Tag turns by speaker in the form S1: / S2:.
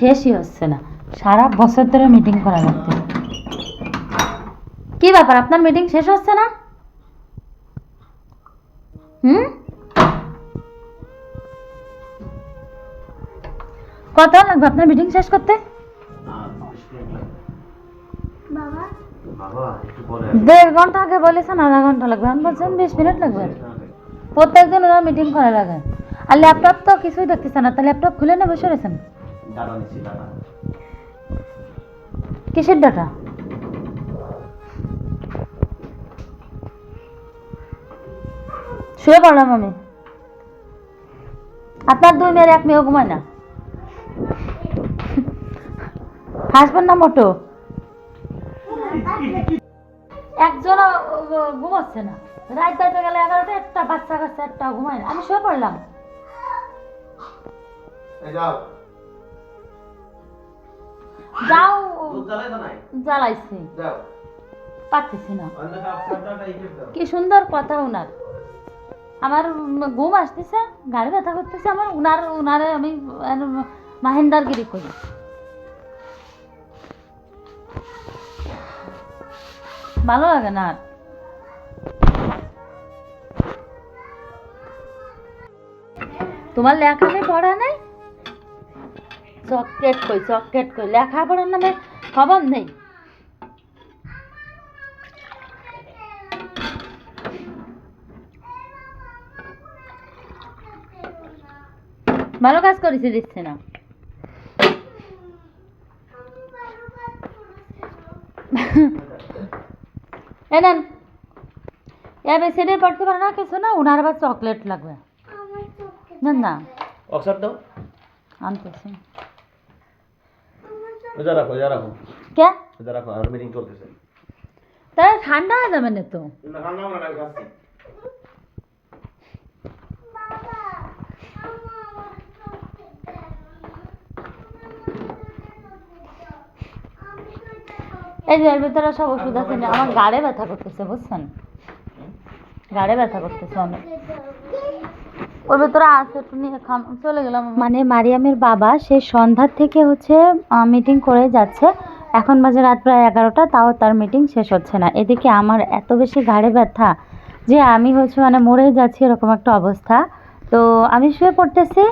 S1: শেষই হচ্ছে না, সারা বছর ধরে মিটিং করা লাগছে। কি ব্যাপার, আপনার মিটিং শেষ হচ্ছে না? কত লাগবে আপনার মিটিং শেষ করতে? 1.5 ঘন্টা আগে বলেছেন আধা ঘন্টা লাগবে, আমি বলছেন 20 মিনিট লাগবে। প্রত্যেকদিন ওরা মিটিং করে লাগে। আর ল্যাপটপ তো কিছুই দেখতেছে না, তা ল্যাপটপ খুলে না বসে রয়েছেন? কিসের ডাটা? শুয়ে পড়লাম আমি। আপনার 2 মেয়ের 1 মেয়েও ঘুমায় না। হাসবেন না মোটো, একজনও ঘুমাচ্ছে না। রাত বাজতে গেলে 11টা, একটা বাচ্চা কাচ্চা একটা ঘুমায় না। আমি শুয়ে পড়লাম। যাও, জ্বালাইছি, পারতেছি না। কি সুন্দর কথা উনার, আমার ঘুম আসতেছে, গাড়ি ব্যথা করতেছে আমার। উনারে আমি মাহিন্দারগিরি করি। ভালো লাগে না আর। তোমার লেখাপড়া পড়া নাই? চকলেট কই, লেখাপড়ার নামে খবর নেই। ভালো কাজ করেছি, দিচ্ছে না। এনেন, এবিসিডি পড়তে পারে না কিছু না, উনার আবার চকলেট লাগবে। না না,
S2: অক্সার দাও,
S1: আনতেছি।
S2: ওটা রাখো, যা রাখো।
S1: কে?
S2: ওটা রাখো, আর মিটিং চলতেছে।
S1: তাই ঠান্ডা হয়ে যাবে না তো?
S2: না ঠান্ডা না, আমি খাচ্ছি।
S1: এই যে এর ভিতরে সব ওষুধ আছে না, আমার গাড়ে ব্যথা করতেছে, বুঝছেন? গাড়ে ব্যথা করতেছে অনেক। ওর ভিতরে আছে, একটু নিয়ে চলে গেলাম। মানে মারিয়ামের বাবা সে সন্ধ্যার থেকে হচ্ছে মিটিং করে যাচ্ছে। এখন বাজে রাত প্রায় 11টা, তাও তার মিটিং শেষ হচ্ছে না। এদিকে আমার এত বেশি ঘাড়ে ব্যথা যে আমি হচ্ছে মানে মরে যাচ্ছি, এরকম একটা অবস্থা। তো আমি শুয়ে পড়তেছি।